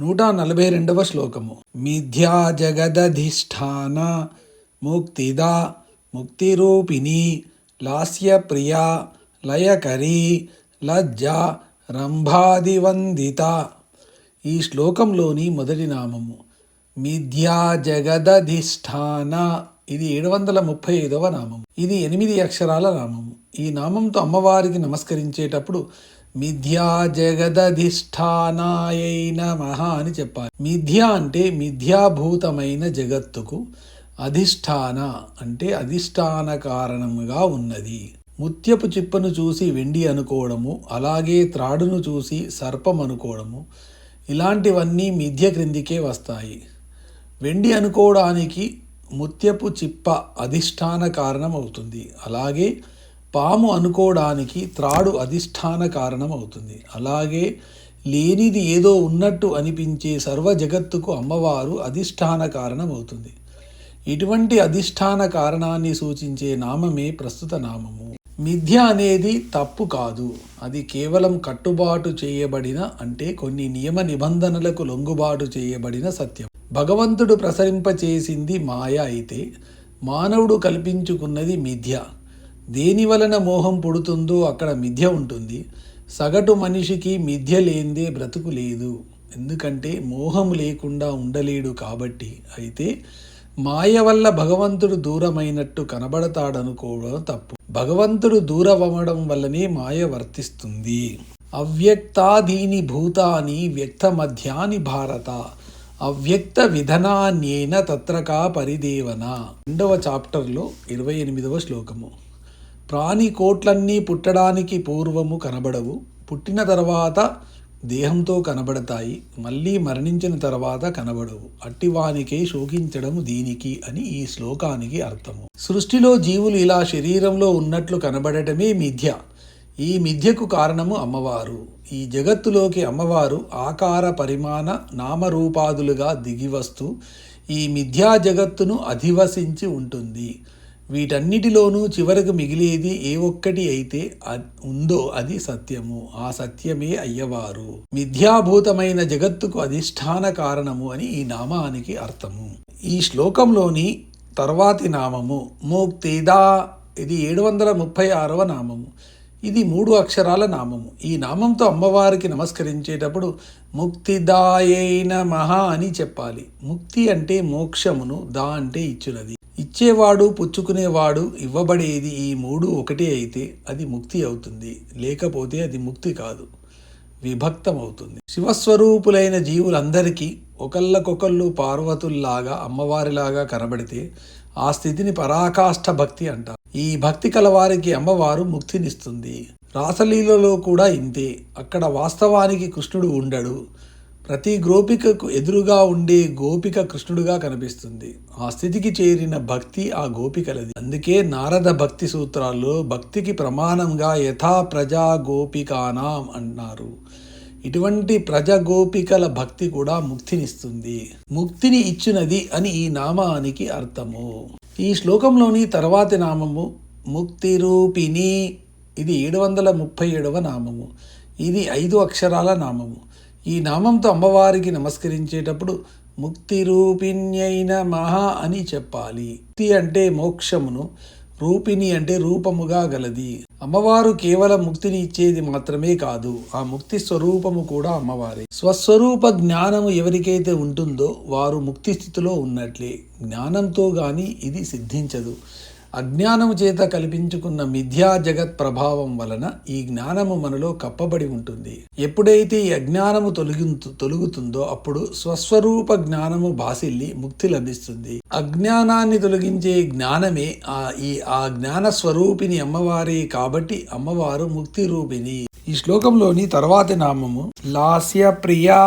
142వ శ్లోకము. మిథ్యా జగదధిష్ఠాన ముక్తిదా ముక్తిరూపిణి లాస్యప్రియా లయకరీ లజ్జా రంభాదివందిత. ఈ శ్లోకంలోని మొదటి నామము మిథ్యా జగదధిష్ఠాన. ఇది 735వ నామము. ఇది 8 అక్షరాల నామము. ఈ నామంతో అమ్మవారికి నమస్కరించేటప్పుడు మిథ్యా జగదధిష్ఠానాయై నమః అని చెప్పాలి. మిథ్య అంటే మిథ్యాభూతమైన జగత్తుకు, అధిష్టాన అంటే అధిష్టాన కారణముగా ఉన్నది. ముత్యపు చిప్పను చూసి వెండి అనుకోవడము, అలాగే త్రాడును చూసి సర్పం అనుకోవడము, ఇలాంటివన్నీ మిథ్య క్రిందికే వస్తాయి. వెండి అనుకోవడానికి ముత్యపు చిప్ప అధిష్టాన కారణం అవుతుంది. అలాగే పాము అనుకోవడానికి త్రాడు అధిష్టాన కారణం అవుతుంది. అలాగే లేనిది ఏదో ఉన్నట్టు అనిపించే సర్వ జగత్తుకు అమ్మవారు అధిష్టాన కారణం అవుతుంది. ఇటువంటి అధిష్టాన కారణాన్ని సూచించే నామమే ప్రస్తుత నామము. మిథ్య అనేది తప్పు కాదు, అది కేవలం కట్టుబాటు చేయబడిన, అంటే కొన్ని నియమ నిబంధనలకు లొంగుబాటు చేయబడిన సత్యం. భగవంతుడు ప్రసరింపచేసింది మాయ అయితే మానవుడు కల్పించుకున్నది మిథ్య. దేని వలన మోహం పుడుతుందో అక్కడ మిథ్య ఉంటుంది. సగటు మనిషికి మిథ్య లేనిదే బ్రతుకు లేదు, ఎందుకంటే మోహం లేకుండా ఉండలేడు కాబట్టి. అయితే మాయ వల్ల భగవంతుడు దూరమైనట్టు కనబడతాడనుకోవడం తప్పు. భగవంతుడు దూరమవడం వల్లనే మాయ వర్తిస్తుంది. అవ్యక్తాదీని భూతాని వ్యక్త మధ్యాని భారత అవ్యక్త విధనాన్యేన తత్రకా పరిదేవన. 2వ చాప్టర్లో 28వ శ్లోకము. ప్రాణి కోట్లన్నీ పుట్టడానికి పూర్వము కనబడవు, పుట్టిన తర్వాత దేహంతో కనబడతాయి, మళ్ళీ మరణించిన తర్వాత కనబడవు, అట్టివానికే శోకించడము దీనికి అని ఈ శ్లోకానికి అర్థము. సృష్టిలో జీవులు ఇలా శరీరంలో ఉన్నట్లు కనబడటమే మిథ్య. ఈ మిథ్యకు కారణము అమ్మవారు. ఈ జగత్తులోకి అమ్మవారు ఆకార పరిమాణ నామరూపాదులుగా దిగివస్తూ ఈ మిథ్యా జగత్తును అధివసించి ఉంటుంది. వీటన్నిటిలోనూ చివరకు మిగిలేది ఏ ఒక్కటి అయితే ఉందో అది సత్యము. ఆ సత్యమే అయ్యవారు. మిథ్యాభూతమైన జగత్తుకు అధిష్టాన కారణము అని ఈ నామానికి అర్థము. ఈ శ్లోకంలోని తర్వాతి నామము ముక్తిదా. ఇది 736వ నామము. ఇది 3 అక్షరాల నామము. ఈ నామంతో అమ్మవారికి నమస్కరించేటప్పుడు ముక్తిదాయై నమః అని చెప్పాలి. ముక్తి అంటే మోక్షమును, దా అంటే ఇచ్చునది. ఇచ్చేవాడు, పుచ్చుకునేవాడు, ఇవ్వబడేది ఈ 3 ఒకటే అయితే అది ముక్తి అవుతుంది. లేకపోతే అది ముక్తి కాదు, విభక్తం అవుతుంది. శివస్వరూపులైన జీవులందరికీ ఒకళ్ళకొకళ్ళు పార్వతుల్లాగా, అమ్మవారిలాగా కనబడితే ఆ స్థితిని పరాకాష్ఠ భక్తి అంటారు. ఈ భక్తి కలవారికి అమ్మవారు ముక్తినిస్తుంది. రాసలీలలో కూడా ఇంతే. అక్కడ వాస్తవానికి కృష్ణుడు ఉండడు. ప్రతి గోపికకు ఎదురుగా ఉండే గోపిక కృష్ణుడుగా కనిపిస్తుంది. ఆ స్థితికి చేరిన భక్తి ఆ గోపికలది. అందుకే నారద భక్తి సూత్రాల్లో భక్తికి ప్రమాణంగా యథా ప్రజా గోపికానాం అన్నారు. ఇటువంటి ప్రజగోపికల భక్తి కూడా ముక్తినిస్తుంది, ముక్తిని ఇచ్చినది అని ఈ నామానికి అర్థము. ఈ శ్లోకంలోని తర్వాతి నామము ముక్తిరూపిణి. ఇది 737వ నామము. ఇది 5 అక్షరాల నామము. ఈ నామంతో అమ్మవారికి నమస్కరించేటప్పుడు ముక్తిరూపిణ్యై నమః అని చెప్పాలి. ముక్తి అంటే మోక్షమును, రూపిణి అంటే రూపముగా గలది. అమ్మవారు కేవలం ముక్తిని ఇచ్చేది మాత్రమే కాదు, ఆ ముక్తి స్వరూపము కూడా అమ్మవారే. స్వస్వరూప జ్ఞానము ఎవరికైతే ఉంటుందో వారు ముక్తి స్థితిలో ఉన్నట్లే. జ్ఞానంతో గాని ఇది సిద్ధించదు. అజ్ఞానము చేత కల్పించుకున్న మిథ్యా జగత్ ప్రభావం వలన ఈ జ్ఞానము మనలో కప్పబడి ఉంటుంది. ఎప్పుడైతే ఈ అజ్ఞానము తొలుగుతుందో అప్పుడు స్వస్వరూప జ్ఞానము బాసిల్లి ముక్తి లభిస్తుంది. అజ్ఞానాన్ని తొలగించే జ్ఞానమే ఆ జ్ఞాన స్వరూపిణి అమ్మవారే కాబట్టి అమ్మవారు ముక్తి రూపిణి. ఈ శ్లోకంలోని తర్వాతి నామము లాస్య ప్రియా.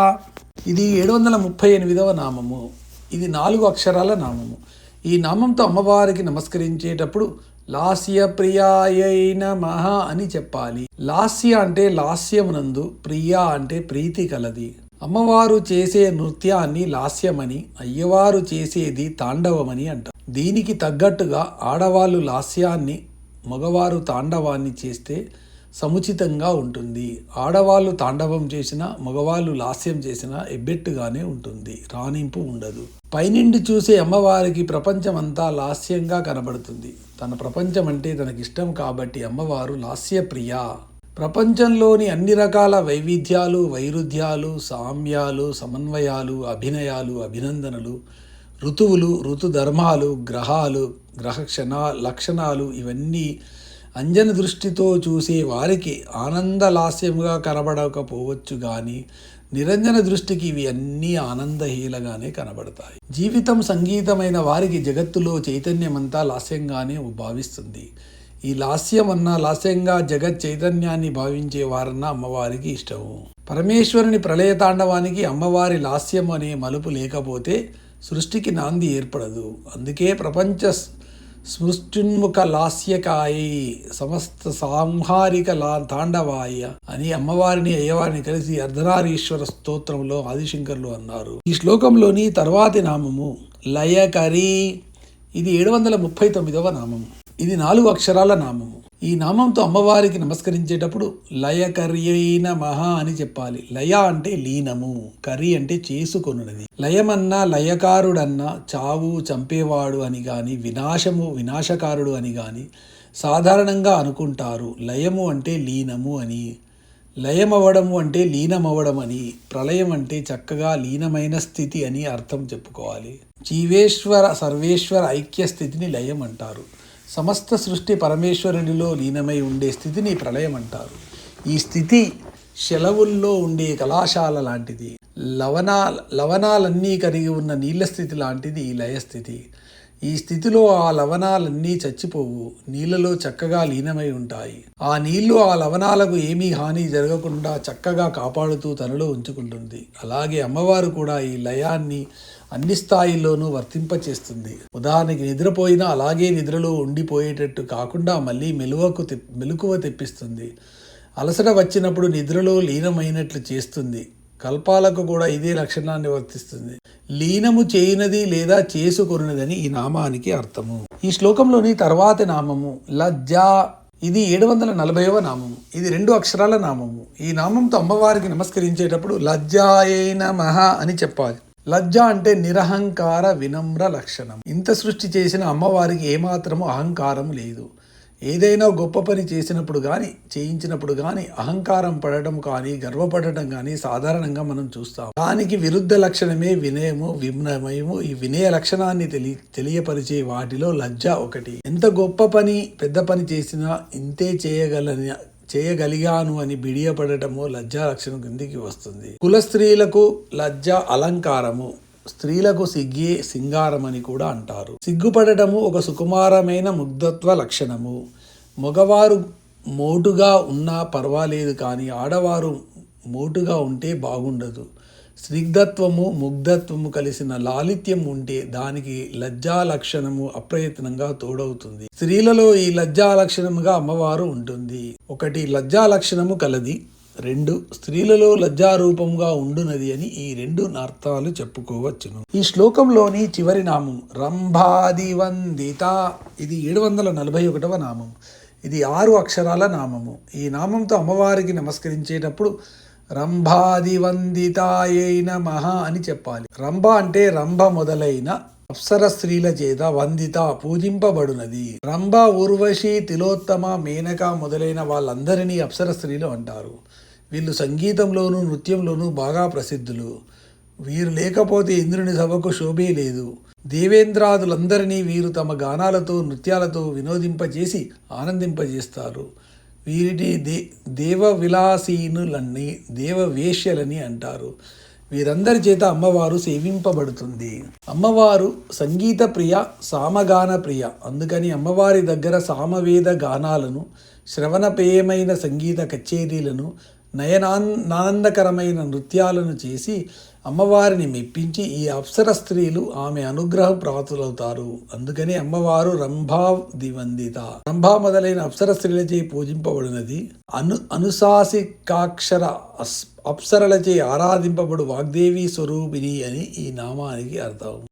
ఇది 738వ నామము. ఇది 4 అక్షరాల నామము. ఈ నామంతో అమ్మవారికి నమస్కరించేటప్పుడు లాస్య ప్రియాయై నమః అని చెప్పాలి. లాస్య అంటే లాస్యమునందు, ప్రియా అంటే ప్రీతి కలది. అమ్మవారు చేసే నృత్యాన్ని లాస్యమని, అయ్యవారు చేసేది తాండవమని అంటారు. దీనికి తగ్గట్టుగా ఆడవాళ్ళు లాస్యాన్ని, మగవారు తాండవాన్ని చేస్తే సముచితంగా ఉంటుంది. ఆడవాళ్ళు తాండవం చేసినా, మగవాళ్ళు లాస్యం చేసినా ఎబ్బెట్టుగానే ఉంటుంది. రాణింపు ఉండదు. పైనుండి చూసే అమ్మవారికి ప్రపంచమంతా లాస్యంగా కనబడుతుంది. తన ప్రపంచం అంటే తనకిష్టం కాబట్టి అమ్మవారు లాస్యప్రియ. ప్రపంచంలోని అన్ని రకాల వైవిధ్యాలు, వైరుధ్యాలు, సామ్యాలు, సమన్వయాలు, అభినయాలు, అభినందనలు, ఋతువులు, ఋతుధర్మాలు, గ్రహాలు, లక్షణాలు ఇవన్నీ అంజన దృష్టితో చూసే వారికి ఆనందలాస్యంగా కనబడకపోవచ్చు కానీ నిరంజన దృష్టికి ఇవి అన్నీ ఆనందహీలగానే కనబడతాయి. జీవితం సంగీతమైన వారికి జగత్తులో చైతన్యమంతా లాస్యంగానే భావిస్తుంది. ఈ లాస్యంగా జగత్ చైతన్యాన్ని భావించే వారన్నా అమ్మవారికి ఇష్టము. పరమేశ్వరుని ప్రళయ తాండవానికి అమ్మవారి లాస్యం అనే మలుపు లేకపోతే సృష్టికి నాంది ఏర్పడదు. అందుకే ప్రపంచ స్మృత్యున్ముఖ లాస్యకాయ సమస్త సాంహారిక తాండవాయ అని అమ్మవారిని అయ్యవారిని కలిసి అర్ధనారీశ్వర స్తోత్రంలో ఆదిశంకర్లు అన్నారు. ఈ శ్లోకంలోని తర్వాతి నామము లయకరి. ఇది 739వ నామము. ఇది 4 అక్షరాల నామము. ఈ నామంతో అమ్మవారికి నమస్కరించేటప్పుడు లయకర్యై నమః అని చెప్పాలి. లయ అంటే లీనము, కరి అంటే చేసుకొనున్నది. లయమన్నా లయకారుడన్నా చావు చంపేవాడు అని గాని, వినాశము వినాశకారుడు అని గాని సాధారణంగా అనుకుంటారు. లయము అంటే లీనము అని, లయమవడము అంటే లీనమవడం అని, ప్రళయం అంటే చక్కగా లీనమైన స్థితి అని అర్థం చెప్పుకోవాలి. జీవేశ్వర సర్వేశ్వర ఐక్య స్థితిని లయం అంటారు. సమస్త సృష్టి పరమేశ్వరునిలో లీనమై ఉండే స్థితిని ప్రళయం అంటారు. ఈ స్థితి శలవుల్లో ఉండే కళాశాల లాంటిది. లవణాలన్నీ కరిగి ఉన్న నీళ్ళ స్థితి లాంటిది ఈ లయస్థితి. ఈ స్థితిలో ఆ లవణాలన్నీ చచ్చిపోవు, నీళ్ళలో చక్కగా లీనమై ఉంటాయి. ఆ నీళ్లు ఆ లవణాలకు ఏమీ హాని జరగకుండా చక్కగా కాపాడుతూ తనలో ఉంచుకుంటుంది. అలాగే అమ్మవారు కూడా ఈ లయాన్ని అన్ని స్థాయిల్లోనూ వర్తింపచేస్తుంది. ఉదాహరణకి నిద్రపోయినా అలాగే నిద్రలో ఉండిపోయేటట్టు కాకుండా మళ్ళీ మెలకువ తెప్పిస్తుంది. అలసట వచ్చినప్పుడు నిద్రలో లీనమైనట్లు చేస్తుంది. కల్పాలకు కూడా ఇదే లక్షణాన్ని వర్తిస్తుంది. లీనము చేయనది లేదా చేసుకొనున్నదని ఈ నామానికి అర్థము. ఈ శ్లోకంలోని తర్వాతి నామము లజ్జా. ఇది 740వ నామము. ఇది 2 అక్షరాల నామము. ఈ నామంతో అమ్మవారికి నమస్కరించేటప్పుడు లజ్జాయై నమః అని చెప్పాలి. లజ్జ అంటే నిరహంకార వినమ్ర లక్షణం. ఇంత సృష్టి చేసిన అమ్మవారికి ఏమాత్రము అహంకారం లేదు. ఏదైనా గొప్ప పని చేసినప్పుడు కానీ చేయించినప్పుడు కానీ అహంకారం పడటం కానీ గర్వపడటం కానీ సాధారణంగా మనం చూస్తాం. దానికి విరుద్ధ లక్షణమే వినయము, వినయము. ఈ వినయ లక్షణాన్ని తెలియపరిచే వాటిలో లజ్జ ఒకటి. ఎంత గొప్ప పని పెద్ద పని చేసినా ఇంతే చేయగలిగాను అని బిడియపడటము లజ్జా లక్షణం కిందికి వస్తుంది. కుల స్త్రీలకు లజ్జ అలంకారము, స్త్రీలకు సిగ్గే సింగారం అని కూడా అంటారు. సిగ్గుపడటము ఒక సుకుమారమైన ముగ్ధత్వ లక్షణము. మగవారు మోటుగా ఉన్నా పర్వాలేదు కానీ ఆడవారు మోటుగా ఉంటే బాగుండదు. స్నిగ్ధత్వము ముగ్ధత్వము కలిసిన లాలిత్యం ఉంటే దానికి లజ్జా లక్షణము అప్రయత్నంగా తోడవుతుంది. స్త్రీలలో ఈ లజ్జా లక్షణముగా అమ్మవారు ఉంటుంది. 1 లజ్జా లక్షణము కలది, 2 స్త్రీలలో లజ్జారూపంగా ఉండునది అని ఈ 2 అర్థాలు చెప్పుకోవచ్చును. ఈ శ్లోకంలోని చివరి నామం రంభాదివందిత. ఇది 741వ నామం. ఇది 6 అక్షరాల నామము. ఈ నామంతో అమ్మవారికి నమస్కరించేటప్పుడు రంభాదివందితాయై నమః అని చెప్పాలి. రంభ అంటే రంభ మొదలైన అప్సర స్త్రీల చేత వందిత పూజింపబడునది. రంభ, ఊర్వశి, తిలోత్తమ, మేనక మొదలైన వాళ్ళందరినీ అప్సర స్త్రీలు అంటారు. వీళ్ళు సంగీతంలోనూ నృత్యంలోనూ బాగా ప్రసిద్ధులు. వీరు లేకపోతే ఇంద్రుని సభకు శోభే లేదు. దేవేంద్రాదులందరినీ వీరు తమ గానాలతో నృత్యాలతో వినోదింపజేసి ఆనందింపజేస్తారు. వీరిని దేవ విలాసీనులని, దేవవేశ్యలని అంటారు. వీరందరి చేత అమ్మవారు సేవింపబడుతుంది. అమ్మవారు సంగీత ప్రియ, సామగాన ప్రియ. అందుకని అమ్మవారి దగ్గర సామవేద గానాలను, శ్రవణపేయమైన సంగీత కచేరీలను, నయనానందకరమైన నృత్యాలను చేసి అమ్మవారిని మెప్పించి ఈ అప్సర స్త్రీలు ఆమె అనుగ్రహ ప్రాప్తులవుతారు. అందుకని అమ్మవారు రంభాదివందిత. రంభా మొదలైన అప్సర స్త్రీలచే పూజింపబడినది. అనుశాసికాక్షర అప్సరలచే ఆరాధింపబడు వాగ్దేవి స్వరూపిణి అని ఈ నామానికి అర్థం.